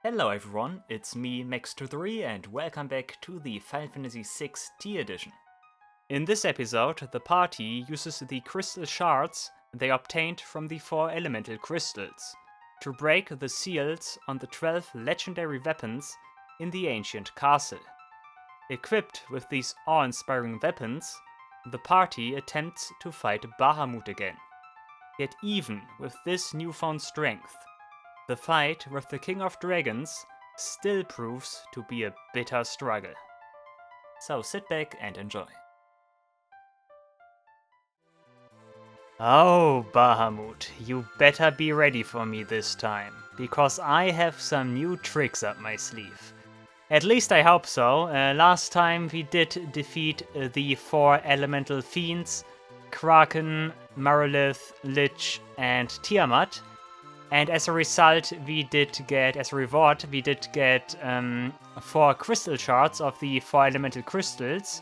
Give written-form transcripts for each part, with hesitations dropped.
Hello everyone, it's me Max23 and welcome back to the Final Fantasy VI Tea Edition. In this episode, the party uses the crystal shards they obtained from the 4 elemental crystals to break the seals on the 12 legendary weapons in the ancient castle. Equipped with these awe-inspiring weapons, the party attempts to fight Bahamut again. Yet even with this newfound strength, the fight with the King of Dragons still proves to be a bitter struggle. So sit back and enjoy. Oh, Bahamut, you better be ready for me this time, because I have some new tricks up my sleeve. At least I hope so. Last time we did defeat the 4 elemental fiends, Kraken, Marilith, Lich and Tiamat. And as a result, we did get 4 crystal shards of the 4 elemental crystals,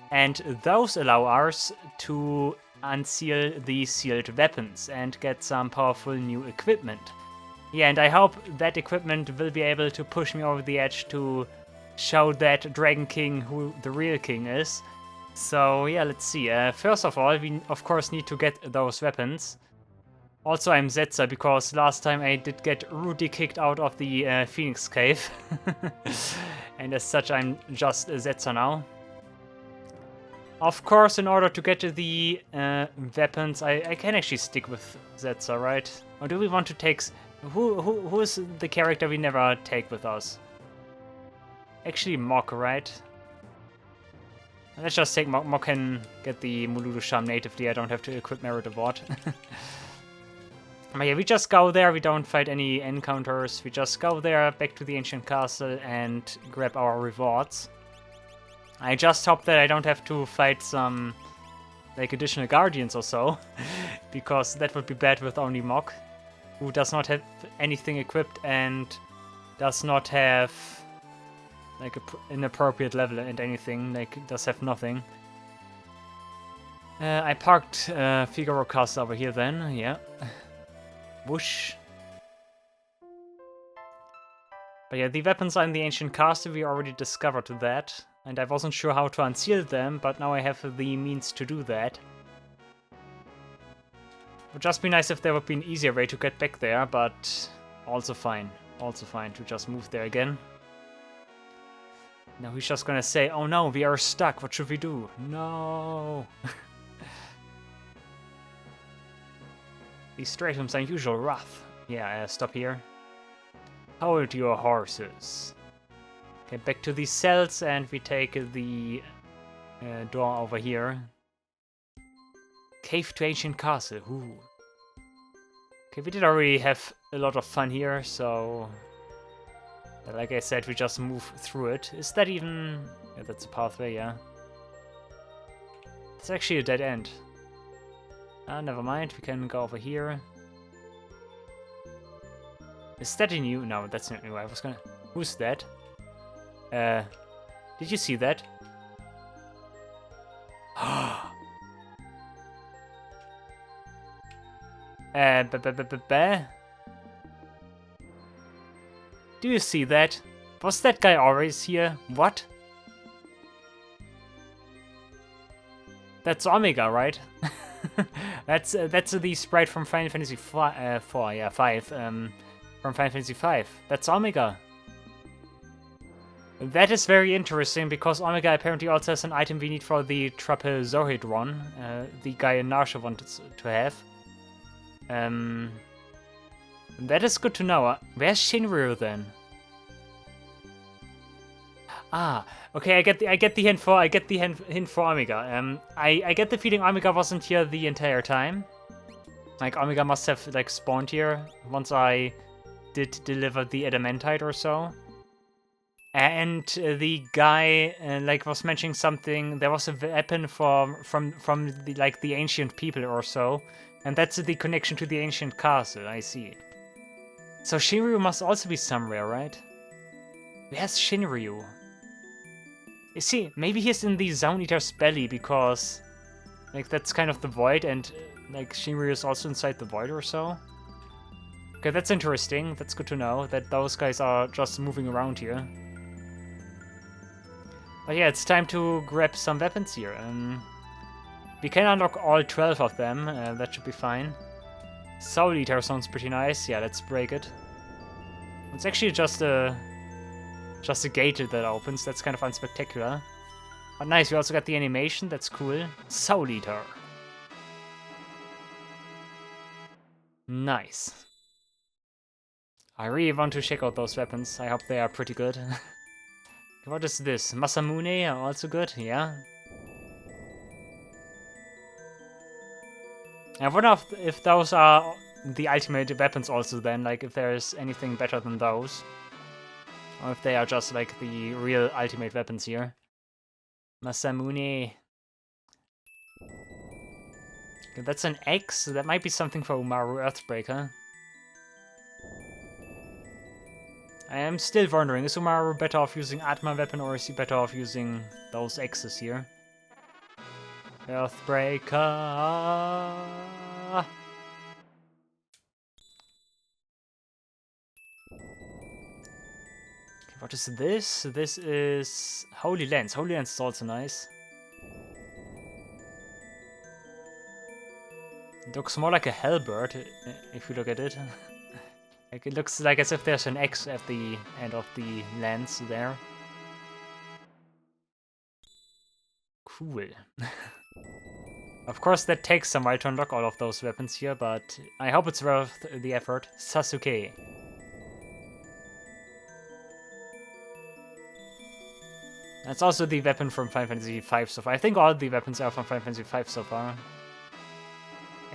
and those allow us to unseal the sealed weapons and get some powerful new equipment. Yeah, and I hope that equipment will be able to push me over the edge to show that Dragon King who the real king is. So yeah, let's see. First of all, we of course need to get those weapons. Also, I'm Setzer because last time I did get rudely kicked out of the Phoenix Cave. And as such, I'm just a Setzer now. Of course, in order to get to the weapons, I can actually stick with Setzer, right? Or do we want to take... Who is the character we never take with us? Actually, Mok, right? Let's just take Mok. Mok can get the Muludu Charm natively. I don't have to equip Merit Award. But yeah, we just go there, we don't fight any encounters, we just go there, back to the ancient castle and grab our rewards. I just hope that I don't have to fight some, like, additional guardians or so, because that would be bad with only Mok, who does not have anything equipped and does not have, like, an appropriate level and anything, like, does have nothing. I parked Figaro Castle over here then, yeah. Whoosh. But yeah, the weapons are in the ancient castle, we already discovered that. And I wasn't sure how to unseal them, but now I have the means to do that. Would just be nice if there would be an easier way to get back there, but also fine. Also fine to just move there again. Now he's just gonna say, oh no, we are stuck, what should we do? No! These stray from some unusual wrath. Yeah, stop here. Hold your horses. Okay, back to these cells and we take the door over here. Cave to ancient castle. Ooh. Okay, we did already have a lot of fun here, so... like I said, we just move through it. Is that even... yeah, that's a pathway, yeah. It's actually a dead end. Never mind, we can go over here. Is that a new? No, that's not new. I was gonna... Who's that? Did you see that? Do you see that? Was that guy always here? What? That's Omega, right? that's the sprite from Final Fantasy V, yeah, 5, from Final Fantasy V. That's Omega. That is very interesting, because Omega apparently also has an item we need for the Trapezohedron, the guy Narsha wanted to have. That is good to know. Where's Shinryu then? Ah, okay. I get the hint for Omega. I get the feeling Omega wasn't here the entire time. Like Omega must have like spawned here once I did deliver the adamantite or so. And the guy like was mentioning something. There was a weapon from the like the ancient people or so, and that's the connection to the ancient castle. I see. So Shinryu must also be somewhere, right? Where's Shinryu? Is he? Maybe he's in the Zone Eater's belly because, like, that's kind of the void, and like Shinryu is also inside the void or so. Okay, that's interesting. That's good to know that those guys are just moving around here. But yeah, it's time to grab some weapons here. We can unlock all 12 of them. That should be fine. Soul Eater sounds pretty nice. Yeah, let's break it. It's actually just a gate that opens. That's kind of unspectacular. But nice, we also got the animation. That's cool. Soul Eater. Nice. I really want to check out those weapons. I hope they are pretty good. What is this? Masamune, also good, yeah. I wonder if those are the ultimate weapons also then, like if there's anything better than those. Or if they are just like the real ultimate weapons here. Masamune. Okay, that's an X, that might be something for Umaru Earthbreaker. I am still wondering, is Umaru better off using Atma weapon or is he better off using those X's here? Earthbreaker! Okay, what is this? This is Holy Lens. Holy Lens is also nice. It looks more like a Hellbird if you look at it. Like it looks like as if there's an X at the end of the lens there. Cool. Of course that takes some while to unlock all of those weapons here, but I hope it's worth the effort. Sasuke. That's also the weapon from Final Fantasy V so far. I think all the weapons are from Final Fantasy V so far.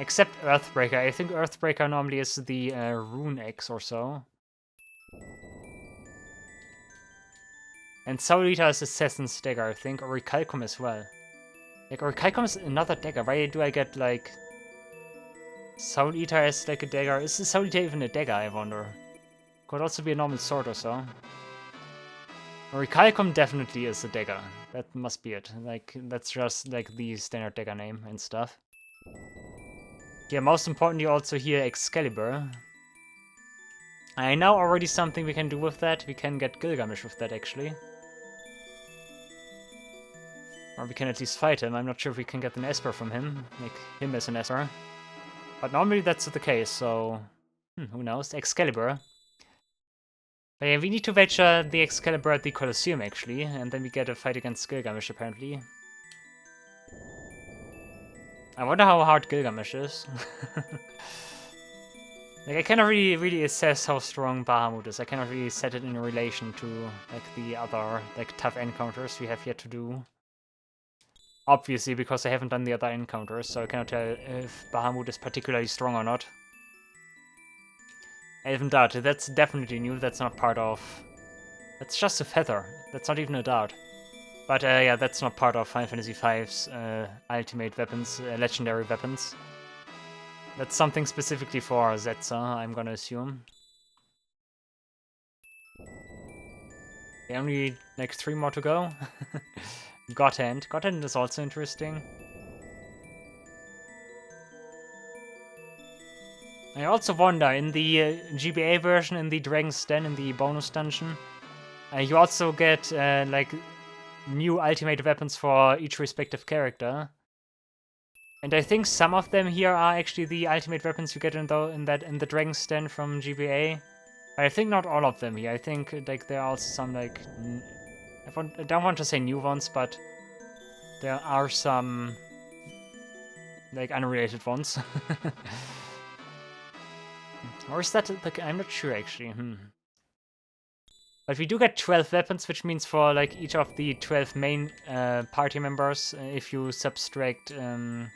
Except Earthbreaker. I think Earthbreaker normally is the Rune X or so. And Soul Eater is Assassin's Dagger, I think. Or Recalcum as well. Like, Recalcum is another dagger. Why do I get, like... Soul Eater as, like, a dagger? Is Soul Eater even a dagger, I wonder? Could also be a normal sword or so. Recalcum definitely is a dagger. That must be it. Like, that's just, like, the standard dagger name and stuff. Yeah, most importantly also here, Excalibur. I know already something we can do with that. We can get Gilgamesh with that, actually. Or we can at least fight him. I'm not sure if we can get an Esper from him. Make him as an Esper. But normally that's the case, so... who knows? Excalibur. But yeah, we need to fetch the Excalibur at the Colosseum, actually. And then we get a fight against Gilgamesh, apparently. I wonder how hard Gilgamesh is. Like, I cannot really assess how strong Bahamut is. I cannot really set it in relation to, like, the other, like, tough encounters we have yet to do. Obviously, because I haven't done the other encounters, so I cannot tell if Bahamut is particularly strong or not. Elven Dart, that's definitely new. That's not part of... That's just a feather. That's not even a dart. But yeah, that's not part of Final Fantasy V's ultimate weapons, legendary weapons. That's something specifically for Zetsa, I'm gonna assume. Okay, only like 3 more to go. Godhand. Godhand is also interesting. I also wonder, in the GBA version, in the Dragon's Den, in the bonus dungeon, you also get like new ultimate weapons for each respective character. And I think some of them here are actually the ultimate weapons you get in the Dragon's Den from GBA. But I think not all of them here. I think like there are also some like I don't want to say new ones, but there are some like unrelated ones. Or is that like I'm not sure actually. But we do get 12 weapons, which means for like each of the 12 main party members, if you subtract Go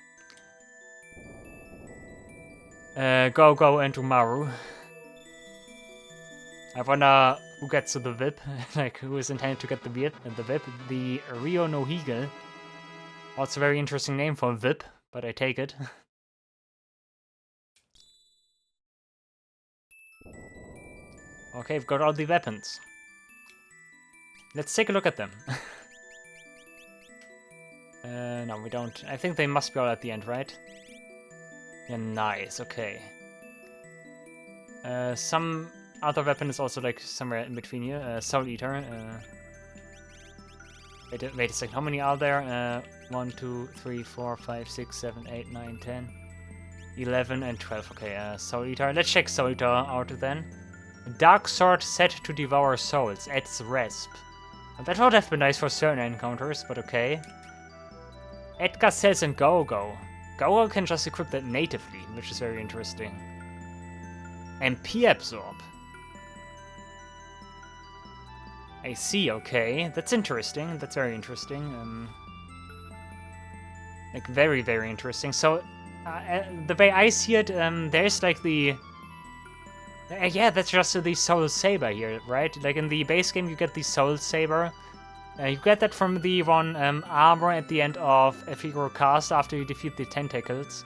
and Umaru. I wonder who gets the whip, like who is intended to get the whip. The Rio no Hige. Also very interesting name for whip, but I take it. Okay, we've got all the weapons. Let's take a look at them. No, we don't. I think they must be all at the end, right? Yeah, nice, okay. Some other weapon is also like somewhere in between here. Soul Eater. Wait a second. How many are there? 1, 2, 3, 4, 5, 6, 7, 8, 9, 10, 11, and 12. Okay, Soul Eater. Let's check Soul Eater out then. Dark Sword set to devour souls. Adds Rasp. That would have been nice for certain encounters, but okay. Edgar Cells and Go-Go. Go-Go can just equip that natively, which is very interesting. MP Absorb. I see, okay. That's interesting. That's very interesting. Like, very, very interesting. So, the way I see it, there's like the... yeah, that's just the Soul Saber here, right? Like, in the base game, you get the Soul Saber. You get that from the one armor at the end of Figaro Cast after you defeat the Tentacles.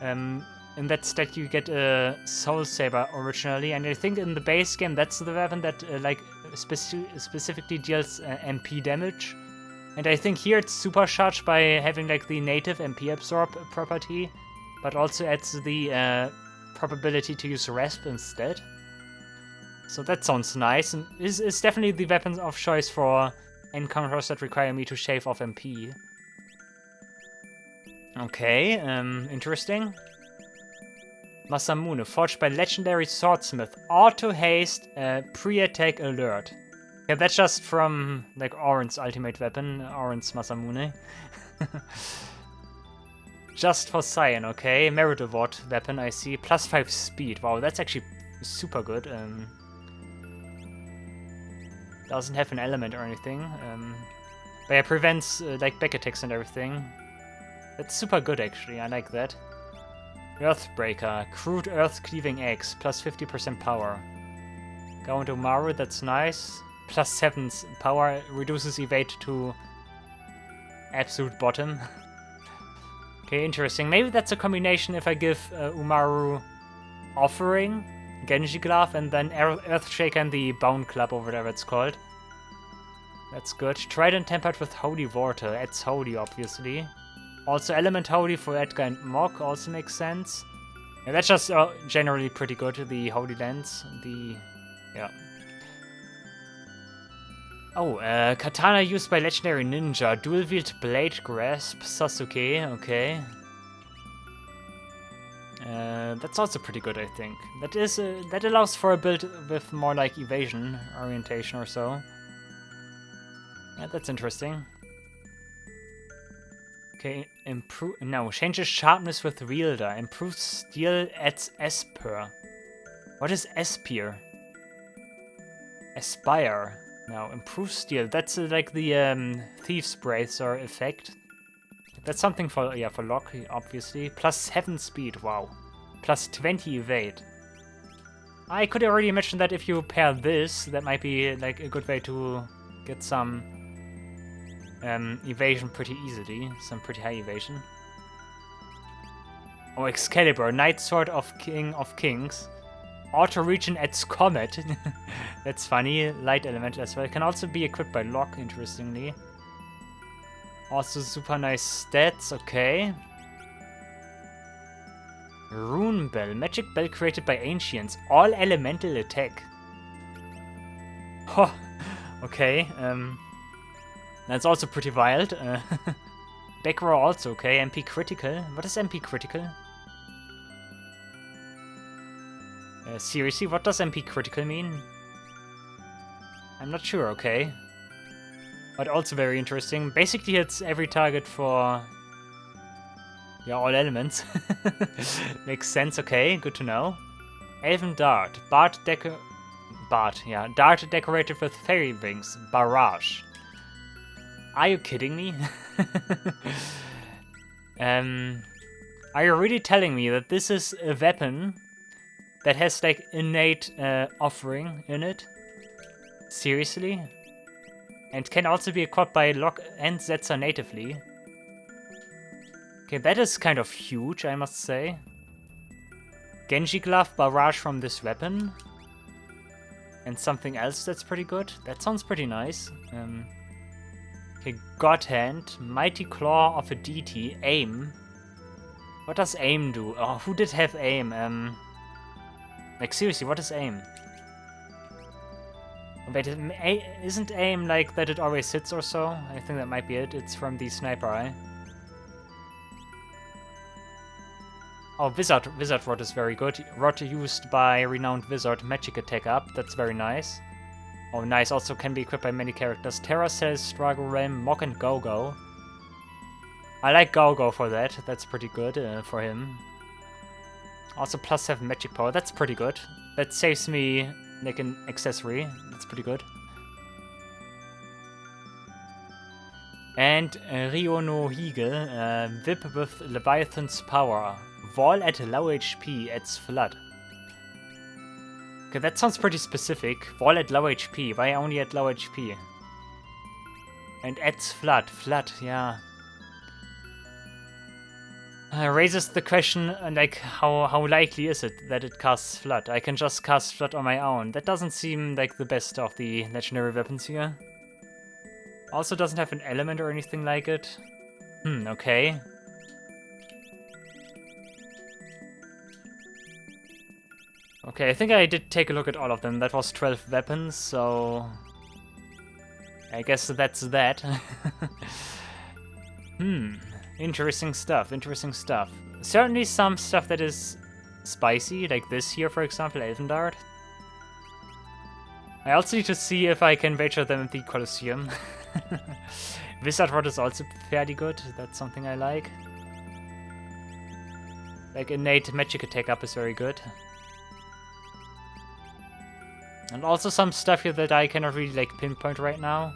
In that stat, you get a Soul Saber originally, and I think in the base game, that's the weapon that like specifically deals MP damage. And I think here it's supercharged by having like the native MP Absorb property, but also adds the probability to use Rasp instead. So that sounds nice, and is definitely the weapon of choice for encounters that require me to shave off MP. Okay, interesting. Masamune, forged by legendary swordsmith. Auto haste, pre-attack alert. Yeah, that's just from like Oren's ultimate weapon, Oren's Masamune. Just for Cyan, okay. Merit Award weapon, I see. +5 speed. Wow, that's actually super good. Doesn't have an element or anything. But yeah, prevents like back attacks and everything. That's super good actually, I like that. Earthbreaker, crude earth cleaving axe, +50% power. Go into Maru, that's nice. +7 power, reduces evade to absolute bottom. Okay, interesting. Maybe that's a combination if I give Umaru Offering, Genji Glove, and then Earthshaker and the Bone Club or whatever it's called. That's good. Trident tempered with Holy Water. Adds Holy, obviously. Also Element Holy for Edgar and Mok also makes sense. Yeah, that's just generally pretty good. The Holy Lens. Yeah. Oh, Katana used by Legendary Ninja. Dual wield Blade Grasp. Sasuke. Okay. That's also pretty good, I think. That allows for a build with more like evasion orientation or so. Yeah, that's interesting. Okay, changes sharpness with wielder. Improves steel, adds Esper. What is Esper? Aspire. Now, improves steel. That's like the Thief's Bracer effect. That's something for Locke, obviously. +7 speed, wow. +20 evade. I could already imagine that if you pair this, that might be like a good way to get some evasion pretty easily. Some pretty high evasion. Oh, Excalibur, Knight Sword of King of Kings. Auto regen adds Comet. That's funny. Light Elemental as well. It can also be equipped by Locke, interestingly. Also super nice stats, okay. Rune Bell, magic bell created by ancients. All elemental attack. Oh, okay. That's also pretty wild. Back row also okay. MP critical. What is MP critical? Seriously, what does MP critical mean? I'm not sure, okay. But also very interesting. Basically hits every target for all elements. Makes sense, okay, good to know. Elven Dart. Dart decorated with fairy wings. Barrage. Are you kidding me? Are you really telling me that this is a weapon that has like innate offering in it? Seriously? And can also be equipped by Locke and Zetsa natively. Okay, that is kind of huge, I must say. Genji Glove barrage from this weapon. And something else that's pretty good. That sounds pretty nice. Okay, God Hand, Mighty Claw of a deity, Aim. What does Aim do? Oh, who did have Aim? Like, seriously, what is aim? Wait, isn't aim like that it always hits or so? I think that might be it. It's from the sniper eye. Oh, Wizard Rod is very good. Rod used by renowned wizard, magic attack up. That's very nice. Oh, nice. Also can be equipped by many characters. Terra Cell, Struggle Realm, Mock and Go-Go. I like Go-Go for that. That's pretty good for him. Also +7 magic power. That's pretty good. That saves me like an accessory. That's pretty good. And Ryo no Hige, whip with Leviathan's power. Wall at low HP adds flood. Okay, that sounds pretty specific. Wall at low HP. Why only at low HP? And adds flood. Flood, yeah. Raises the question, like, how likely is it that it casts flood? I can just cast flood on my own. That doesn't seem like the best of the legendary weapons here. Also doesn't have an element or anything like it. Okay. Okay, I think I did take a look at all of them. That was 12 weapons, so... I guess that's that. Interesting stuff, interesting stuff. Certainly some stuff that is spicy, like this here, for example, Elven Dart. I also need to see if I can wager them at the Colosseum. Wizard Rod is also fairly good. That's something I like. Like, innate magic attack up is very good. And also some stuff here that I cannot really, like, pinpoint right now.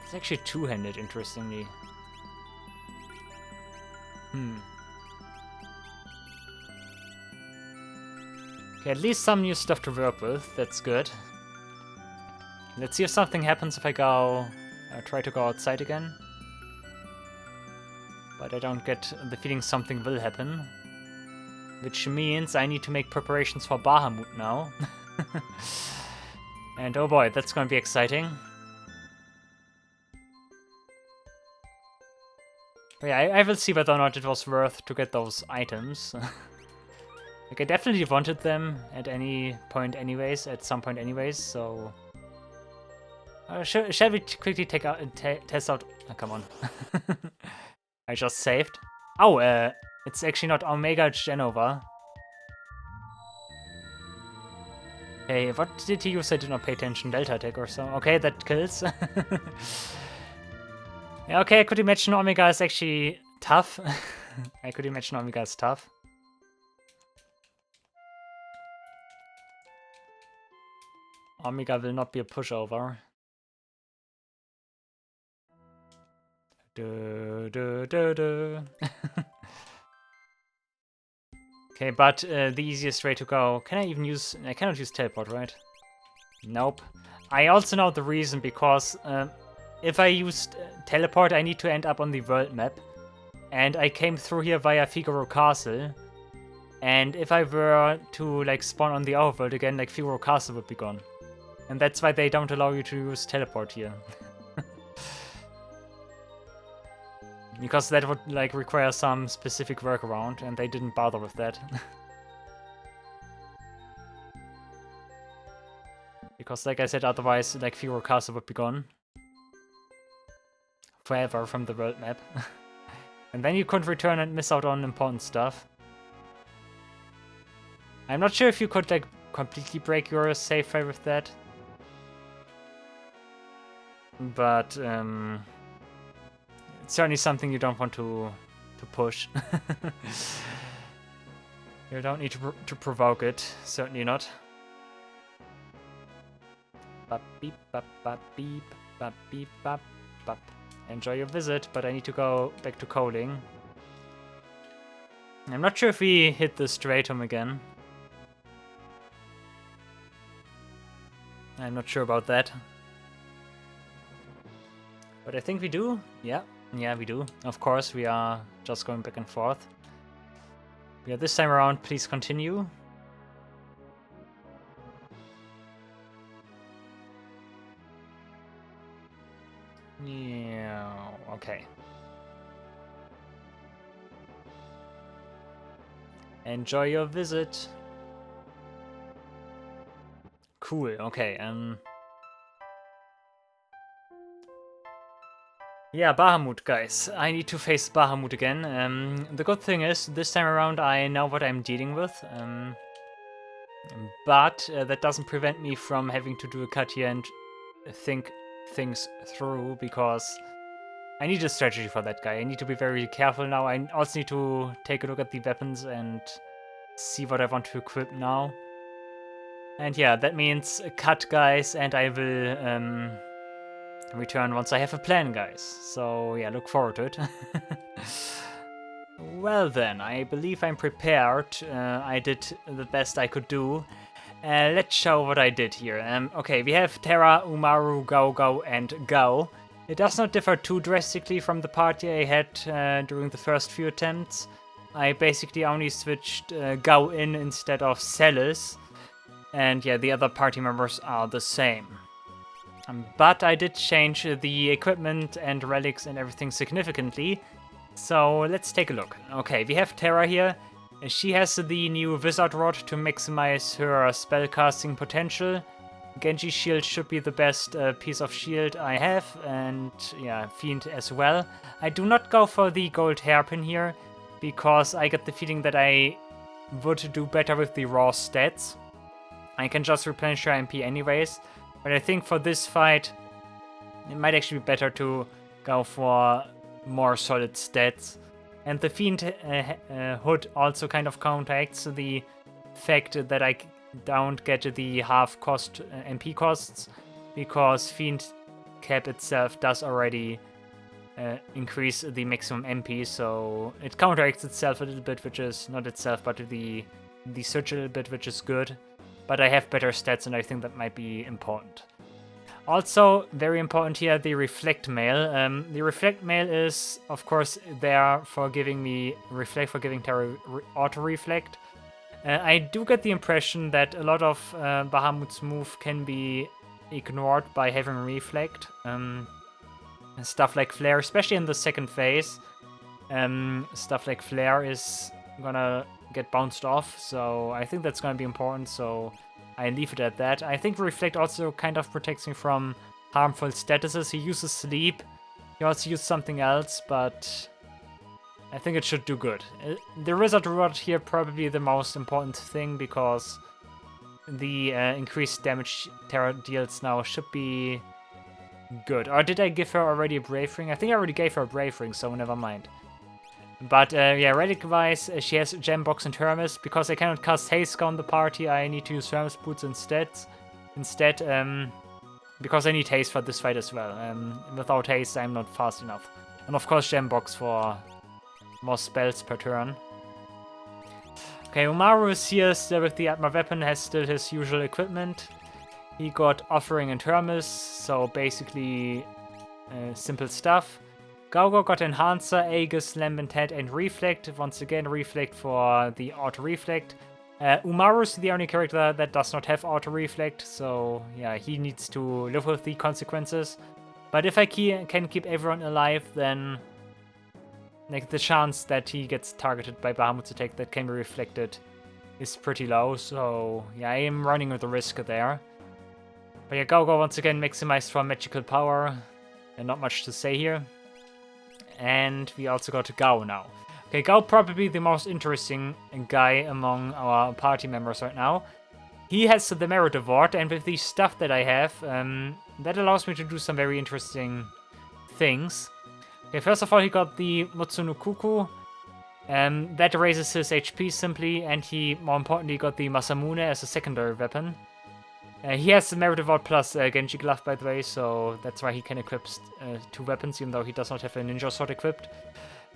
It's actually two-handed, interestingly. Okay, at least some new stuff to work with. That's good. Let's see if something happens if I go... try to go outside again. But I don't get the feeling something will happen. Which means I need to make preparations for Bahamut now. And oh boy, that's going to be exciting. But yeah, I will see whether or not it was worth to get those items. Like, I definitely wanted them at any point anyways, at some point anyways, so... shall we quickly test out... Oh, come on. I just saved. Oh, it's actually not Omega Genova. Hey, what did he use? I did not pay attention. Delta attack or so. Okay, that kills. Yeah, okay, I could imagine Omega is actually tough. I could imagine Omega is tough. Omega will not be a pushover. Okay, but the easiest way to go... Can I even use... I cannot use teleport, right? Nope. I also know the reason, because if I used teleport, I need to end up on the world map. And I came through here via Figaro Castle. And if I were to, like, spawn on the overworld again, like, Figaro Castle would be gone. And that's why they don't allow you to use teleport here. Because that would, like, require some specific workaround, and they didn't bother with that. Because, like I said, otherwise, like, Figaro Castle would be gone. Forever from the world map. And then you couldn't return and miss out on important stuff. I'm not sure if you could, like, completely break your save file with that. But, it's certainly something you don't want to push. You don't need to provoke it. Certainly not. Bop beep bop bop beep bop beep bop bop. Enjoy your visit, but I need to go back to coding. I'm not sure if we hit the stratum again. I'm not sure about that. But I think we do. Yeah. Yeah, we do. Of course, we are just going back and forth. Yeah, this time around, please continue. Yeah, okay. Enjoy your visit. Cool, okay, yeah, Bahamut, guys. I need to face Bahamut again. The good thing is, this time around I know what I'm dealing with. But that doesn't prevent me from having to do a cut here and think things through, because I need a strategy for that guy. I need to be very careful now. I also need to take a look at the weapons and see what I want to equip now. And yeah, that means a cut, guys, and I will return once I have a plan, guys. So yeah, look forward to it. Well then, I believe I'm prepared. I did the best I could do. Let's show what I did here. Okay, we have Terra, Umaru, Gao, and Gao. It does not differ too drastically from the party I had during the first few attempts. I basically only switched Gao in instead of Celis. And yeah, the other party members are the same. But I did change the equipment and relics and everything significantly. So let's take a look. Okay, we have Terra here. She has the new Wizard Rod to maximize her spellcasting potential. Genji Shield should be the best piece of shield I have, and yeah, Fiend as well. I do not go for the gold hairpin here, because I get the feeling that I would do better with the raw stats. I can just replenish her MP anyways, but I think for this fight, it might actually be better to go for more solid stats. And the Fiend hood also kind of counteracts the fact that I don't get the half cost MP costs, because Fiend cap itself does already increase the maximum MP, so it counteracts itself a little bit, which is not itself, but the search a little bit, which is good. But I have better stats, and I think that might be important. Also, very important here, the Reflect Mail. The Reflect Mail is, of course, there for giving me Reflect, for giving Terra Auto-Reflect. I do get the impression that a lot of Bahamut's move can be ignored by having Reflect. Stuff like Flare, especially in the second phase. Stuff like Flare is gonna get bounced off, so I think that's gonna be important, so I leave it at that. I think Reflect also kind of protects me from harmful statuses. He uses Sleep, he also uses something else, but I think it should do good. The Wizard Rod here probably the most important thing, because the increased damage Terra deals now should be good. Or did I give her already a Brave Ring? I think I already gave her a Brave Ring, so never mind. But yeah, relic-wise, she has Gem Box and Hermes. Because I cannot cast Haste on the party, I need to use Hermes Boots instead. Because I need Haste for this fight as well. Without Haste, I'm not fast enough. And of course, Gem Box for more spells per turn. Okay, Umaru is here still with the Atma weapon, has still his usual equipment. He got Offering and Hermes, so basically simple stuff. Gao got Enhancer, Aegis, Lambent Head, and Reflect. Once again, Reflect for the Auto-Reflect. Umaru is the only character that does not have Auto-Reflect, so yeah, he needs to live with the consequences. But if I can keep everyone alive, then like the chance that he gets targeted by Bahamut's attack that can be reflected is pretty low, so yeah, I am running with the risk there. But yeah, Gao once again maximized for magical power, and not much to say here. And we also got Gao now. Okay, Gao probably the most interesting guy among our party members right now. He has the Merit Award, and with the stuff that I have, that allows me to do some very interesting things. Okay, first of all, he got the Mutsuno Kuku. That raises his HP simply, and he, more importantly, got the Masamune as a secondary weapon. He has the Merit Award plus Genji Glove, by the way, so that's why he can equip 2 weapons, even though he does not have a Ninja Sword equipped.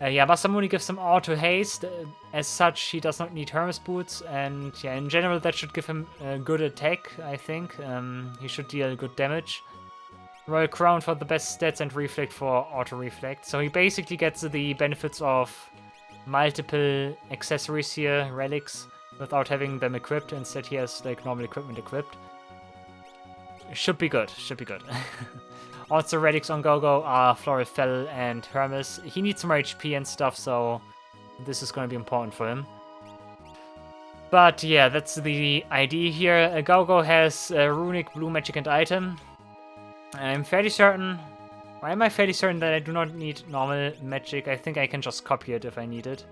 Yeah, Masamune gives him auto haste. As such, he does not need Hermes Boots, and yeah, in general, that should give him a good attack, I think. He should deal good damage. Royal Crown for the best stats, and Reflect for auto reflect. So he basically gets the benefits of multiple accessories here, relics, without having them equipped. Instead, he has like normal equipment equipped. Should be good, should be good. Also, relics on Gogo are Floral Fell and Hermes. He needs more HP and stuff, so this is going to be important for him. But yeah, that's the idea here. Gaugo has Runic, Blue Magic, and Item. I'm fairly certain... Why am I fairly certain that I do not need normal magic? I think I can just copy it if I need it.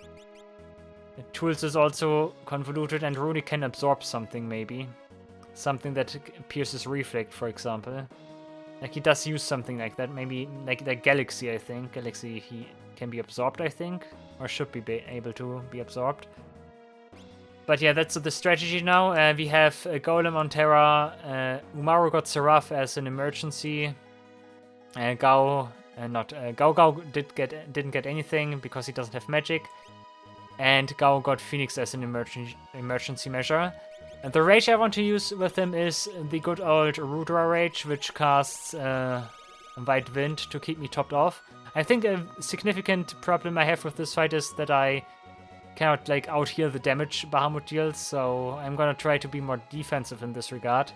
Tools is also convoluted, and Runic can absorb something, maybe. Something that pierces Reflect, for example. Like, he does use something like that. Maybe, like Galaxy, I think. Galaxy, he can be absorbed, I think. Or should be able to be absorbed. But yeah, that's the strategy now. We have Golem on Terra. Umaru got Seraph as an emergency. Gao didn't get anything because he doesn't have magic. And Gao got Phoenix as an emergency measure. And the rage I want to use with him is the good old Rudra Rage, which casts White Wind to keep me topped off. I think a significant problem I have with this fight is that I cannot like out-heal the damage Bahamut deals, so I'm gonna try to be more defensive in this regard.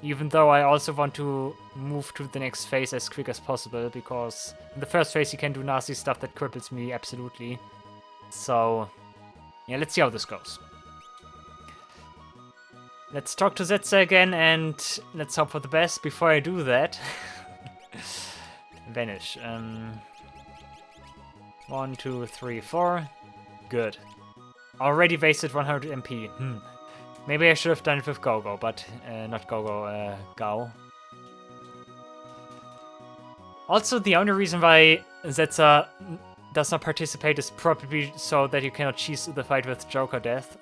Even though I also want to move to the next phase as quick as possible, because in the first phase he can do nasty stuff that cripples me absolutely. So yeah, let's see how this goes. Let's talk to Zetsa again and let's hope for the best. Before I do that, vanish. 1, 2, 3, 4. Good. Already wasted 100 MP. Maybe I should have done it with Gogo, but not Gogo, Gao. Also, the only reason why Zetsa does not participate is probably so that you cannot cheese the fight with Joker Death.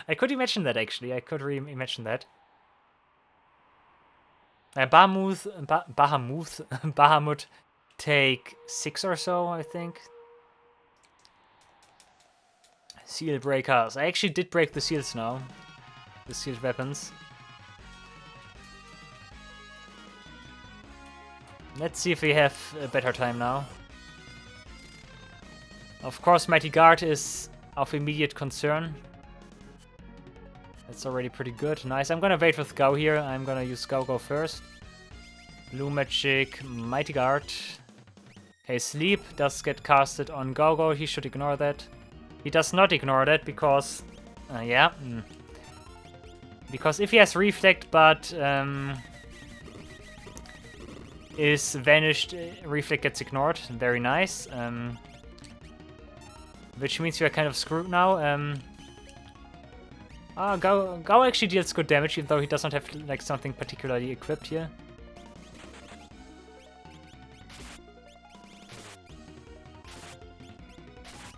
I could imagine that, actually. I could imagine that. Bahamut take 6 or so, I think. Seal breakers. I actually did break the seals now. The sealed weapons. Let's see if we have a better time now. Of course, Mighty Guard is of immediate concern. That's already pretty good. Nice. I'm gonna wait with Gao here. I'm gonna use Gao first. Blue Magic, Mighty Guard. Okay, Sleep does get casted on Gao. He should ignore that. He does not ignore that because... yeah. Because if he has Reflect but is vanished, Reflect gets ignored. Very nice. Which means we are kind of screwed now. Gao actually deals good damage, even though he does not have like something particularly equipped here.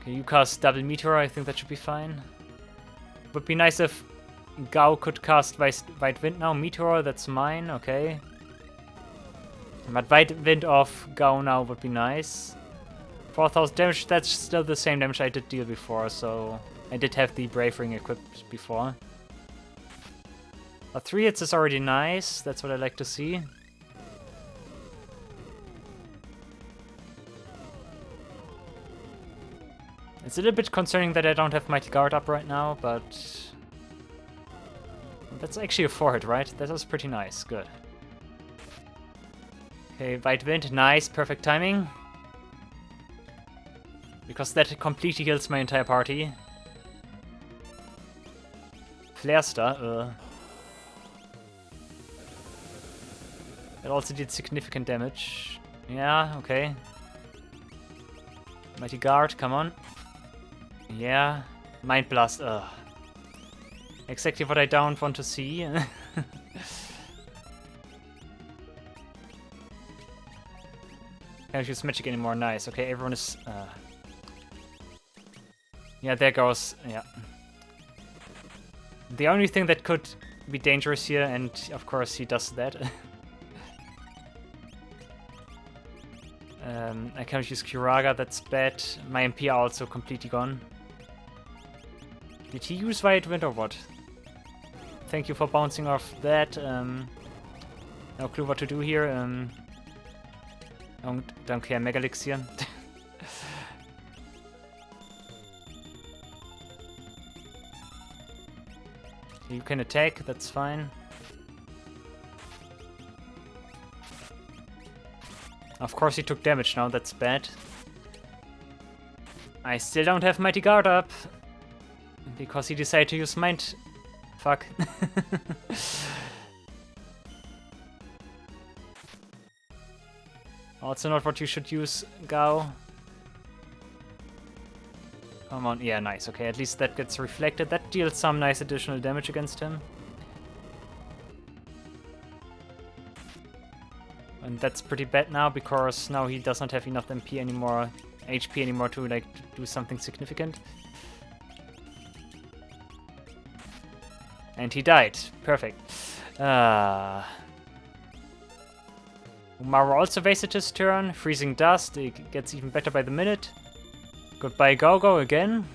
Okay, you cast double Meteor, I think that should be fine. Would be nice if Gao could cast White Wind now. Meteor, that's mine, okay. But White Wind off Gao now would be nice. 4000 damage, that's still the same damage I did deal before, so I did have the Brave Ring equipped before. But 3 hits is already nice, that's what I like to see. It's a little bit concerning that I don't have Mighty Guard up right now, but... that's actually a 4-hit, right? That was pretty nice, good. Okay, White Wind, nice, perfect timing. Because that completely heals my entire party. Flare Star, It also did significant damage. Yeah, okay. Mighty Guard, come on. Yeah. Mind Blast, exactly what I don't want to see. Can't use magic anymore, nice. Okay, everyone is... yeah, there goes... yeah. The only thing that could be dangerous here, and of course he does that. I can't use Kuraga, that's bad. My MP are also completely gone. Did he use White Wind or what? Thank you for bouncing off that. No clue what to do here. Don't care, Mega Elixir. You can attack, that's fine. Of course he took damage now, that's bad. I still don't have Mighty Guard up. Because he decided to use mind. Fuck. Also not what you should use, Gao. Come on, yeah, nice. Okay, at least that gets reflected. That deals some nice additional damage against him. And that's pretty bad now, because now he does not have enough MP anymore, HP anymore to like do something significant. And he died. Perfect. Umaru also wasted his turn. Freezing Dust. It gets even better by the minute. Goodbye, Gogo again.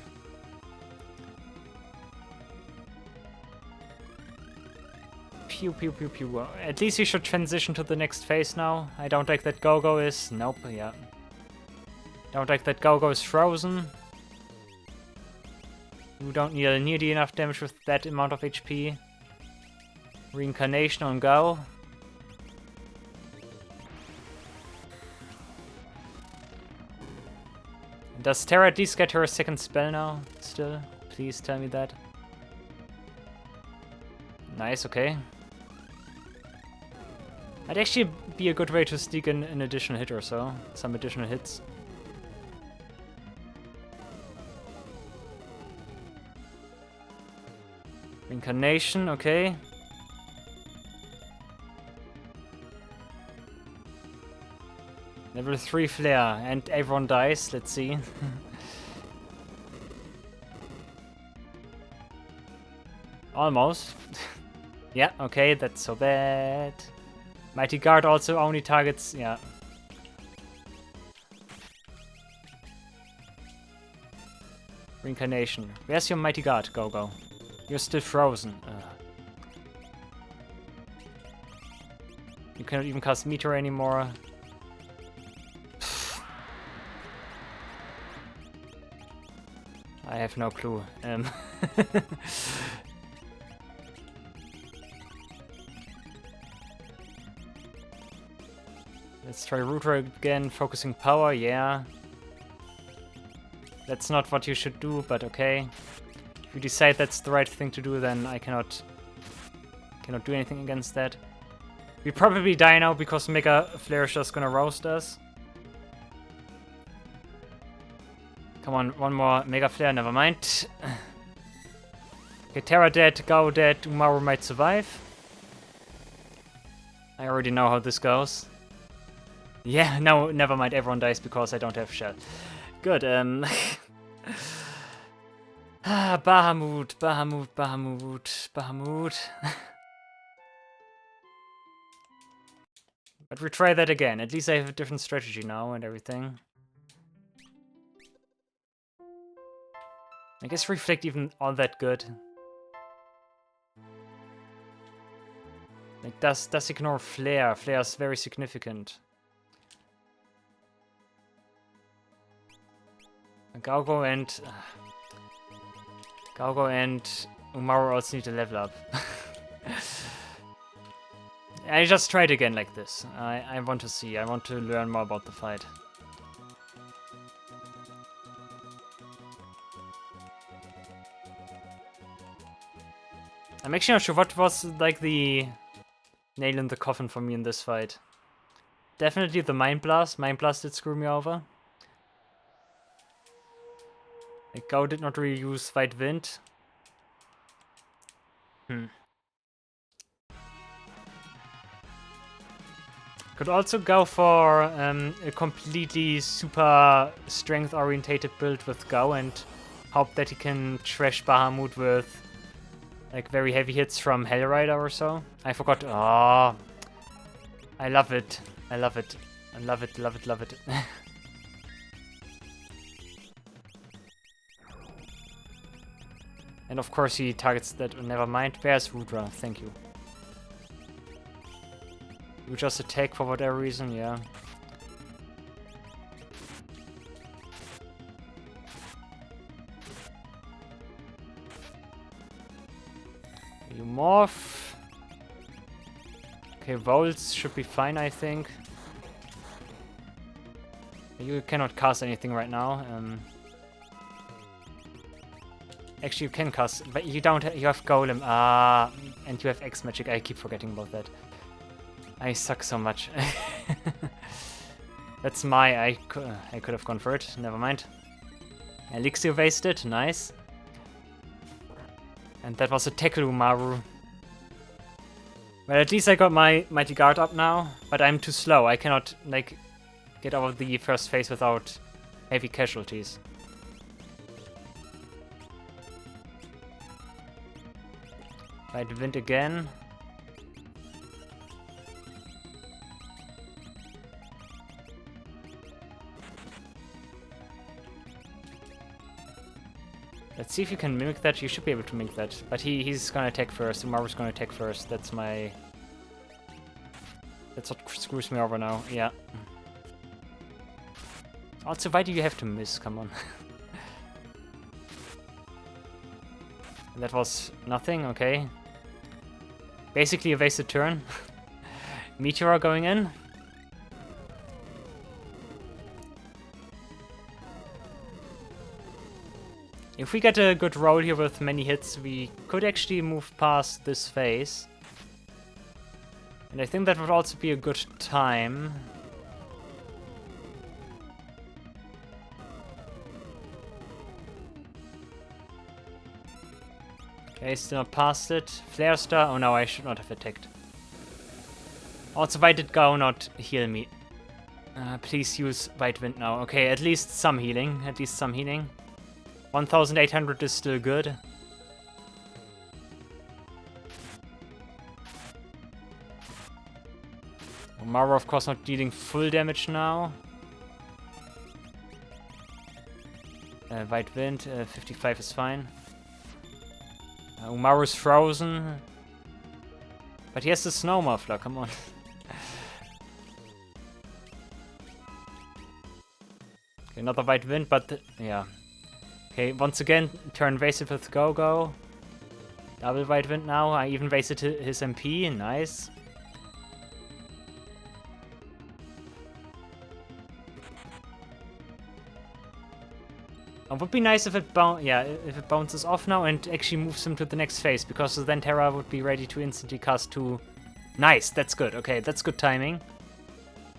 Pew, pew, pew, pew. At least he should transition to the next phase now. I don't like that Gogo is... Nope, yeah. Don't like that Gogo is frozen. You don't deal nearly enough damage with that amount of HP. Reincarnation on Gao. Does Terra at least get her second spell now? Still? Please tell me that. Nice, okay. That'd actually be a good way to sneak in an additional hit or so. Some additional hits. Reincarnation, okay. Level 3 flare, and everyone dies, let's see. Almost. Yeah, okay, that's so bad. Mighty Guard also only targets, yeah. Reincarnation. Where's your Mighty Guard, Go-Go? You're still frozen. You cannot even cast Meteor anymore. I have no clue. Let's try Rooter again, focusing power, yeah. That's not what you should do, but okay. If you decide that's the right thing to do, then I cannot do anything against that. We probably die now because Mega Flare is just gonna roast us. Come on, one more Mega Flare, never mind. Okay, Terra dead, Gao dead, Umaru might survive. I already know how this goes. Yeah, no, never mind, everyone dies because I don't have shell. Good, Bahamut. But we try that again. At least I have a different strategy now and everything. I guess Reflect even all that good. Like, does ignore Flare. Flare is very significant. Gaugo and Umaru also need to level up. I just try it again like this. I want to see. I want to learn more about the fight. I'm actually not sure what was like the nail in the coffin for me in this fight. Definitely the Mind Blast. Mind Blast did screw me over. Like, Gao did not really use White Wind. Could also go for a completely super strength-orientated build with Gao and hope that he can trash Bahamut with like very heavy hits from Hellrider or so. I forgot. Oh, I love it. I love it. I love it. Love it. Love it. And of course he targets that. Never mind. Where's Rudra? Thank you. You just attack for whatever reason, yeah. You morph. Okay, Volts should be fine, I think. You cannot cast anything right now. Actually, you can cast, but you don't. You have Golem. Ah, and you have X Magic. I keep forgetting about that. I suck so much. That's my. I could have gone for it. Never mind. Elixir wasted. Nice. And that was a tackle Umaru. Well, at least I got my Mighty Guard up now, but I'm too slow. I cannot, like, get out of the first phase without heavy casualties. Right, wind again. Let's see if you can mimic that. You should be able to mimic that. But he's gonna attack first. Umaru's gonna attack first. That's my... That's what screws me over now. Yeah. Also, why do you have to miss? Come on. That was nothing. Okay. Basically a wasted turn. Meteor going in. If we get a good roll here with many hits, we could actually move past this phase. And I think that would also be a good time. Okay, still not past it. Flare Star. Oh no, I should not have attacked. Also, why did Gao not heal me? Please use White Wind now. Okay, at least some healing. At least some healing. 1,800 is still good. Umaru, of course, not dealing full damage now. White Wind, 55 is fine. Umaru's frozen. But he has the Snow Muffler, come on. Okay, another White Wind, but yeah. Okay, once again, turn wasted with Go-Go. Double White Wind now. I even wasted his MP. Nice. It would be nice if it if it bounces off now and actually moves him to the next phase, because then Terra would be ready to instantly cast 2. Nice, that's good. Okay, that's good timing.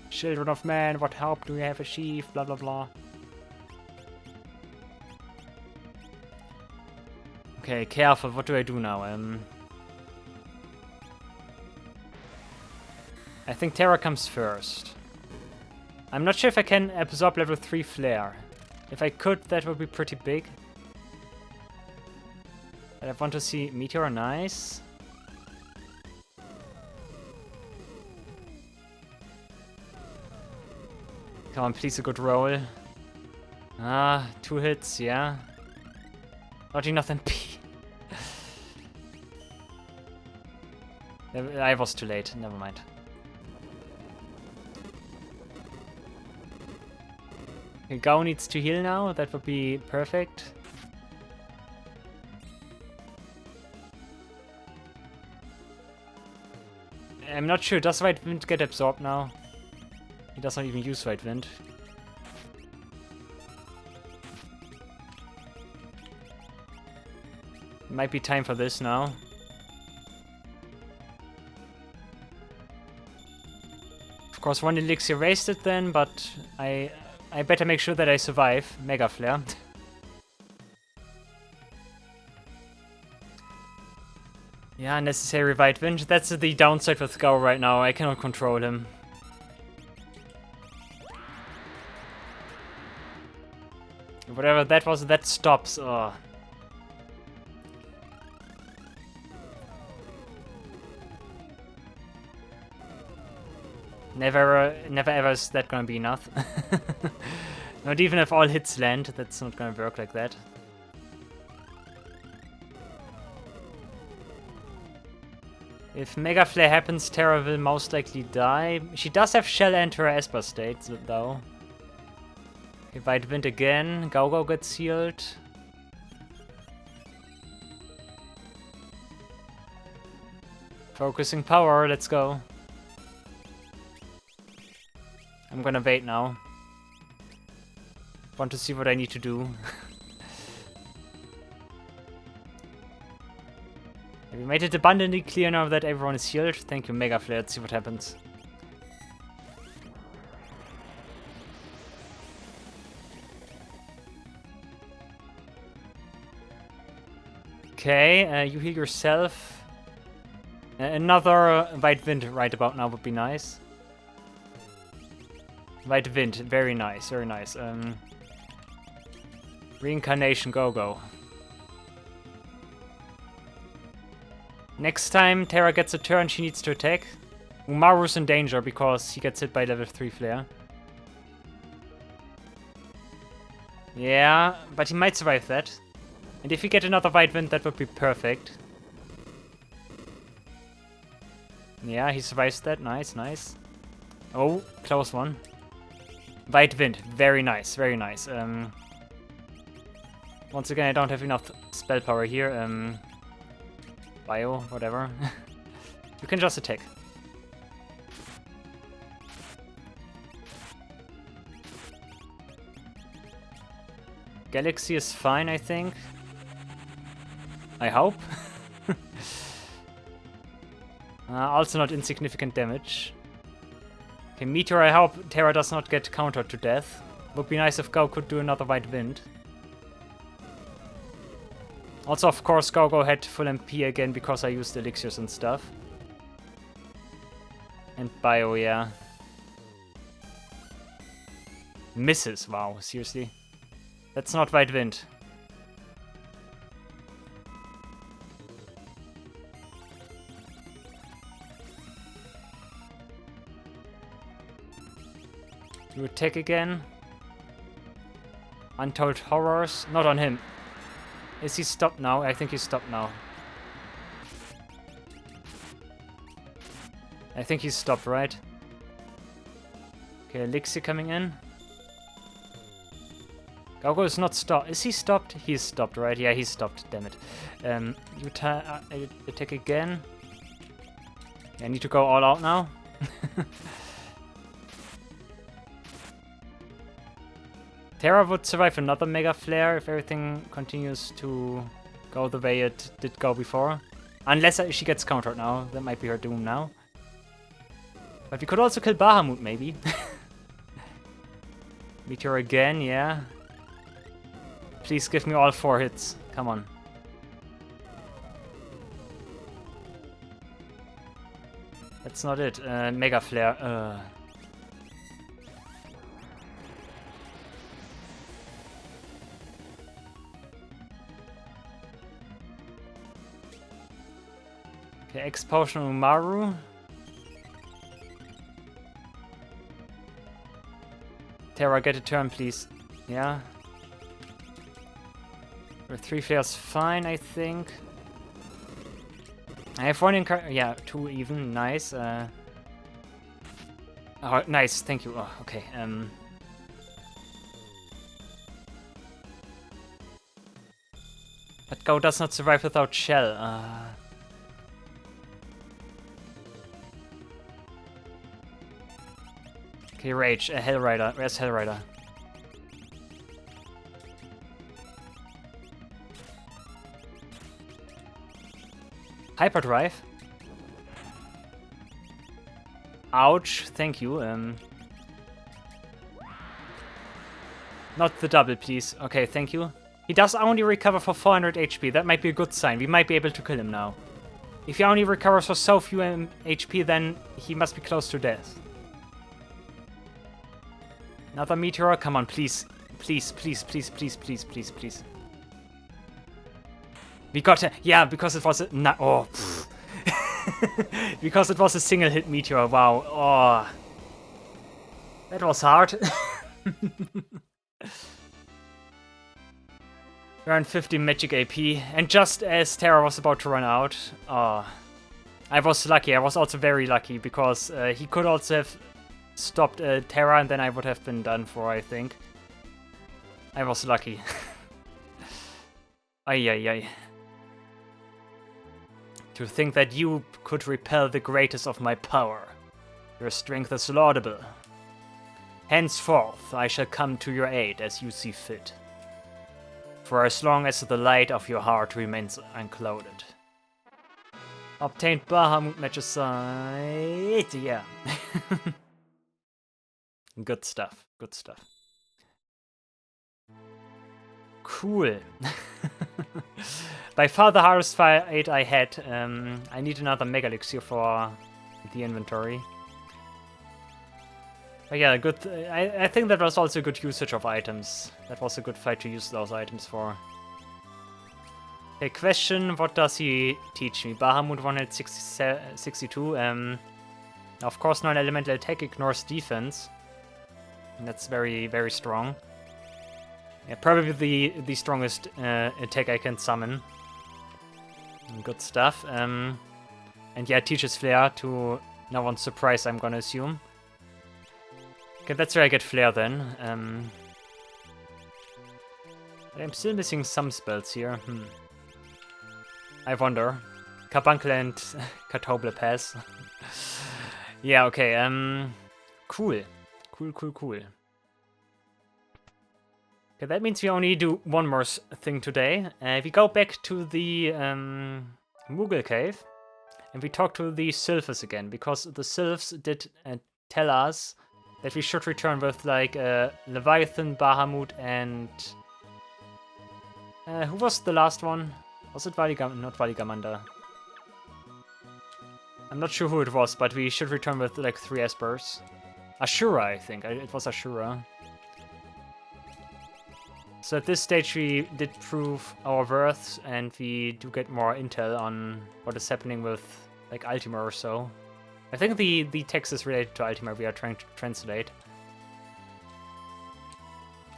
Children of Man, what help do we have achieved? Blah blah blah. Okay, careful, what do I do now? I think Terra comes first. I'm not sure if I can absorb level 3 Flare. If I could, that would be pretty big. But I want to see Meteor, nice. Come on, please, a good roll. Ah, 2 hits, yeah. Not enough MP. I was too late, never mind. Okay, Gao needs to heal now, that would be perfect. I'm not sure, does White Wind get absorbed now? He does not even use White Wind. Might be time for this now. Of course, 1 elixir wasted then, but I better make sure that I survive. Mega Flare. Yeah, necessary White Wind. That's the downside with Gao right now. I cannot control him. Whatever that was, that stops. Oh. Never ever is that gonna be enough. Not even if all hits land, that's not gonna work like that. If Mega Flare happens, Terra will most likely die. She does have Shell and her Esper state, though. Okay, White Wind again. Go-Go gets healed. Focusing power, let's go. I'm gonna wait now. Want to see what I need to do. Have you made it abundantly clear now that everyone is healed? Thank you, Mega Flare. Let's see what happens. Okay, you heal yourself. Another White Wind right about now would be nice. White Wind, very nice, very nice. Reincarnation, go. Next time Terra gets a turn, she needs to attack. Umaru's in danger because he gets hit by level 3 flare. Yeah, but he might survive that. And if we get another White Wind, that would be perfect. Yeah, he survives that. Nice, nice. Oh, close one. White Wind, very nice, very nice. Once again, I don't have enough spell power here. Bio, whatever. You can just attack. Galaxy is fine, I think. I hope. Also not insignificant damage. Okay, Meteor, I hope Terra does not get countered to death. Would be nice if Go could do another White Wind. Also, of course, Go had full MP again because I used elixirs and stuff. And Bio, yeah. Misses, wow, seriously. That's not White Wind. You attack again. Untold Horrors. Not on him. Is he stopped now? I think he's stopped now. I think he's stopped, right? Okay, Elixir coming in. Gogo is not stopped. Is he stopped? He's stopped, right? Yeah, he's stopped. Damn it. You attack again. I need to go all out now. Terra would survive another Mega Flare if everything continues to go the way it did go before. Unless she gets countered now. That might be her doom now. But we could also kill Bahamut, maybe. Meteor again, yeah. Please give me all 4 hits. Come on. That's not it. Mega Flare. Okay, X-Potion Umaru. Terra, get a turn, please. Yeah. 3 flares, fine, I think. I have 1 yeah, 2 even, nice. Oh, nice, thank you. Oh, okay. But Go does not survive without Shell. Okay, Rage, Hellrider. Where's Hellrider? Hyperdrive. Ouch, thank you. Not the double, please. Okay, thank you. He does only recover for 400 HP. That might be a good sign. We might be able to kill him now. If he only recovers for so few HP, then he must be close to death. Another Meteor? Come on, please. Please, please, please, please, please, please, please. We got it. Yeah, because it was a... oh. Because it was a single hit Meteor. Wow. Oh. That was hard. We're on 50 magic AP. And just as Terra was about to run out... Oh. I was lucky. I was also very lucky because he could also have stopped Terra and then I would have been done for, I think. I was lucky. Ay, ay, ay. To think that you could repel the greatest of my power. Your strength is laudable. Henceforth, I shall come to your aid as you see fit. For as long as the light of your heart remains unclouded. Obtained Bahamut Magicite. Yeah. Good stuff. Good stuff. Cool. By far the hardest fight I had. I need another Mega Elixir for the inventory. But yeah, good. I think that was also good usage of items. That was a good fight to use those items for. Okay, question, what does he teach me? Bahamut 162. Of course, non-elemental attack ignores defense. And that's very, very strong. Yeah, probably the strongest attack I can summon. Good stuff. And yeah, teaches Flare to no one's surprise, I'm gonna assume. Okay, that's where I get Flare then. I'm still missing some spells here. I wonder. Carbuncle and Catoble pass. Yeah, okay, cool. Cool. Okay, that means we only do one more thing today. We go back to the Moogle Cave, and we talk to the Sylphs again, because the Sylphs did tell us that we should return with, like, Leviathan, Bahamut, and... who was the last one? Was it not Valigamanda? I'm not sure who it was, but we should return with, like, 3 Espers. Ashura, I think. It was Ashura. So at this stage we did prove our worth, and we do get more intel on what is happening with, like, Ultima or so. I think the text is related to Ultima we are trying to translate.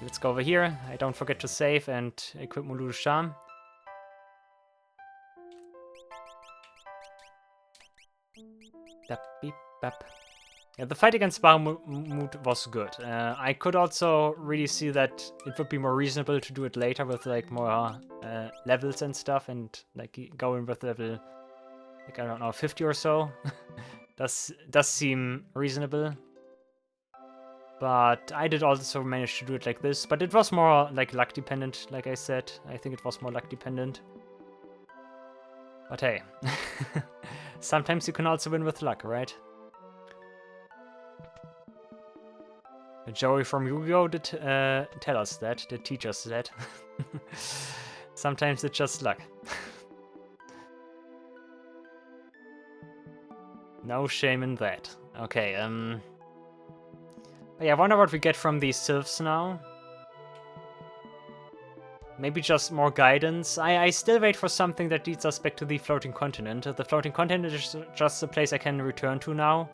Let's go over here. I don't forget to save and equip Mulu's Charm. Yeah, the fight against Bahamut was good. I could also really see that it would be more reasonable to do it later with, like, more levels and stuff, and, like, go in with level, like, I don't know, 50 or so. does seem reasonable. But I did also manage to do it like this, but it was more, like, luck dependent, like I said. I think it was more luck dependent. But hey, sometimes you can also win with luck, right? Joey from Yu-Gi-Oh! Did tell us that, did teach us that. Sometimes it's just luck. No shame in that. Okay, yeah, I wonder what we get from these Sylphs now. Maybe just more guidance. I still wait for something that leads us back to the floating continent. The floating continent is just a place I can return to now.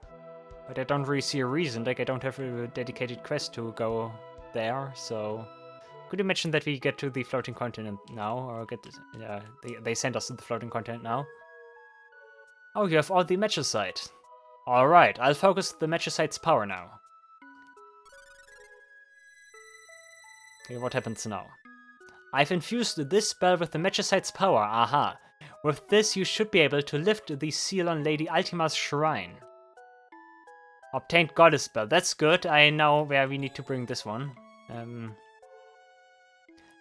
But I don't really see a reason, like I don't have a dedicated quest to go there, so... Could you imagine that we get to the floating continent now, or get... Yeah, they send us to the floating continent now. Oh, you have all the Magicite. Alright, I'll focus the Magicite's power now. Okay, what happens now? I've infused this spell with the Magicite's power, aha. With this you should be able to lift the seal on Lady Ultima's shrine. Obtained Goddess Spell. That's good. I know where we need to bring this one.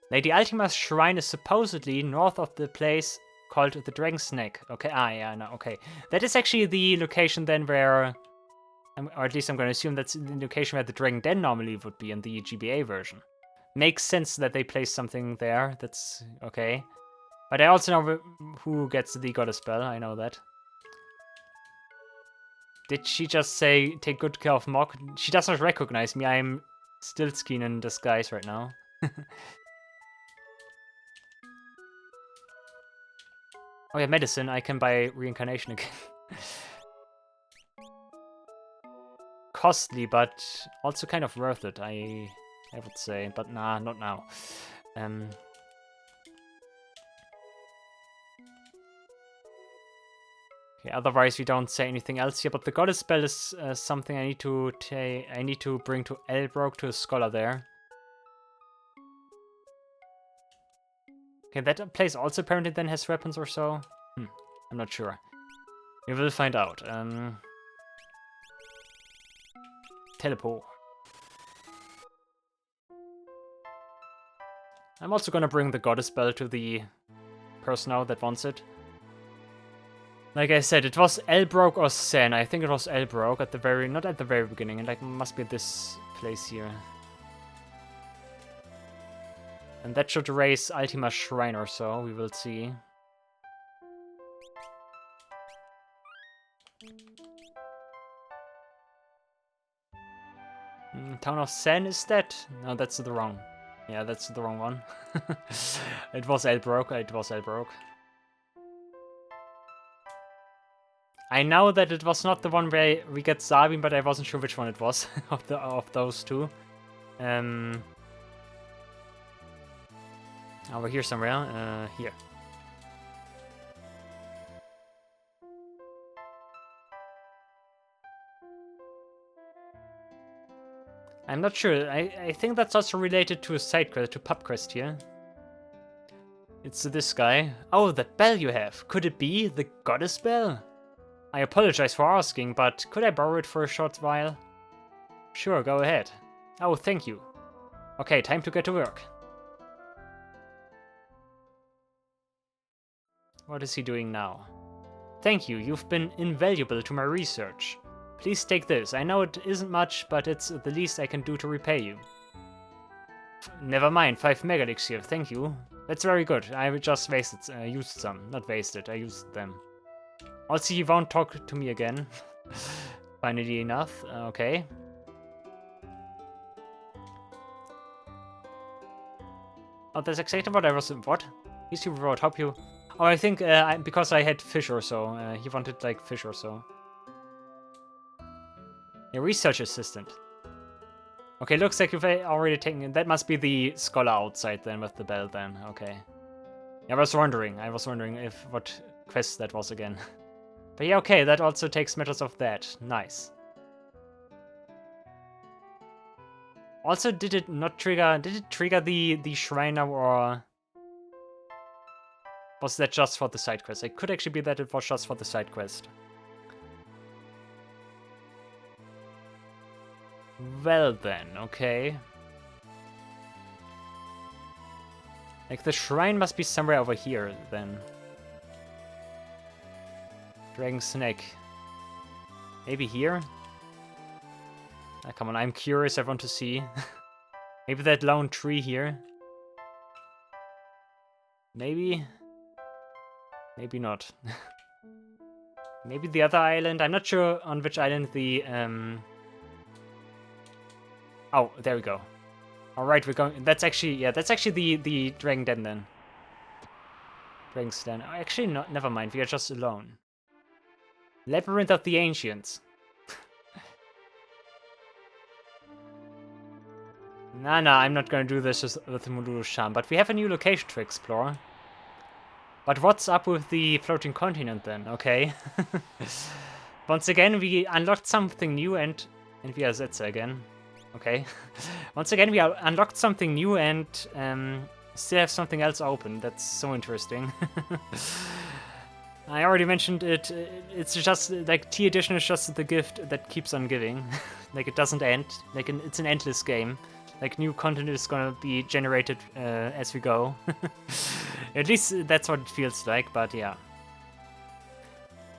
Lady Ultima's shrine is supposedly north of the place called the Dragon's Neck. Okay, yeah, no, okay. That is actually the location then where... or at least I'm going to assume that's the location where the Dragon Den normally would be in the GBA version. Makes sense that they place something there. That's okay. But I also know who gets the Goddess Spell. I know that. Did she just say, take good care of Mok? She does not recognize me. I'm still skiing in disguise right now. Oh yeah, medicine. I can buy reincarnation again. Costly, but also kind of worth it, I would say. But nah, not now. Okay, otherwise we don't say anything else here, but the Goddess Spell is something I need to bring to Elbrook, to a scholar there. Okay, that place also apparently then has weapons or so. I'm not sure. We will find out. Teleport. I'm also gonna bring the Goddess Spell to the person now that wants it. Like I said, it was Elbrook or Sen. I think it was Elbrook at the very, not at the very beginning. It like must be this place here. And that should raise Ultima Shrine or so. We will see. Town of Sen, is that? No, that's the wrong. Yeah, that's the wrong one. It was Elbrook. It was Elbrook. I know that it was not the one where we get Sabin, but I wasn't sure which one it was of those two. Over here somewhere. Here. I'm not sure. I think that's also related to a side quest, to pub quest here. It's this guy. Oh, that bell you have. Could it be the goddess bell? I apologize for asking, but could I borrow it for a short while? Sure, go ahead. Oh, thank you. Okay, time to get to work. What is he doing now? Thank you, you've been invaluable to my research. Please take this. I know it isn't much, but it's the least I can do to repay you. Never mind, 5 mega elixir, thank you. That's very good. I just used some. Not wasted, I used them. Also, he won't talk to me again. Finally enough. Okay. Oh, that's exactly what I was... What? He's super reward, help you. Oh, I think because I had fish or so. He wanted, like, fish or so. A research assistant. Okay, looks like you've already taken it. That must be the scholar outside then with the bell then. Okay. I was wondering if what quest that was again. But yeah, okay, that also takes matters of that. Nice. Also, did it trigger the shrine now, or was that just for the side quest? It could actually be that it was just for the side quest. Well then, okay. Like, the shrine must be somewhere over here, then. Dragon Snake. Maybe here? Ah, come on, I'm curious, I want to see. Maybe that lone tree here? Maybe? Maybe not. Maybe the other island? I'm not sure on which island the... Oh, there we go. Alright, we're going... That's actually... Yeah, that's actually the Dragon Den then. Dragon's Den. Oh, actually, not. Never mind, we are just alone. Labyrinth of the Ancients. Nah, I'm not gonna do this with Mululu Sham, but we have a new location to explore. But what's up with the floating continent then? Okay. Once again, we unlocked something new and we are Zetsa again. Okay. Once again, we unlocked something new and still have something else open. That's so interesting. I already mentioned it. It's just like T edition is just the gift that keeps on giving. Like, it doesn't end. Like, it's an endless game. Like, new content is gonna be generated as we go. At least that's what it feels like, but yeah.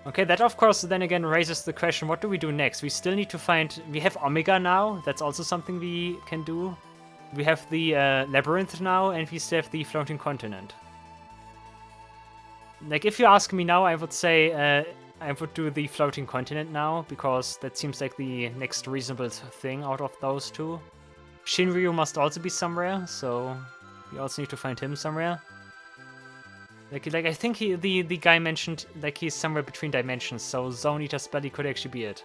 Okay, that of course then again raises the question, what do we do next? We still need to find... We have Omega now, that's also something we can do. We have the Labyrinth now, and we still have the Floating Continent. Like, if you ask me now, I would say I would do the Floating Continent now, because that seems like the next reasonable thing out of those two. Shinryu must also be somewhere, so we also need to find him somewhere. Like I think the guy mentioned like he's somewhere between dimensions, so Zone Eater's belly could actually be it.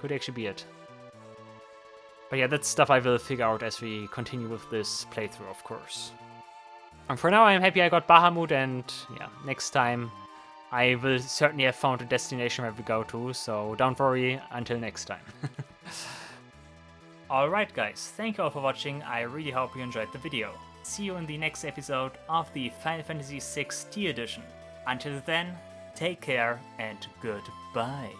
Could actually be it. But yeah, that's stuff I will figure out as we continue with this playthrough, of course. And for now, I'm happy I got Bahamut, and yeah, next time I will certainly have found a destination where we go to, so don't worry, until next time. Alright guys, thank you all for watching, I really hope you enjoyed the video. See you in the next episode of the Final Fantasy VI T Edition. Until then, take care and goodbye.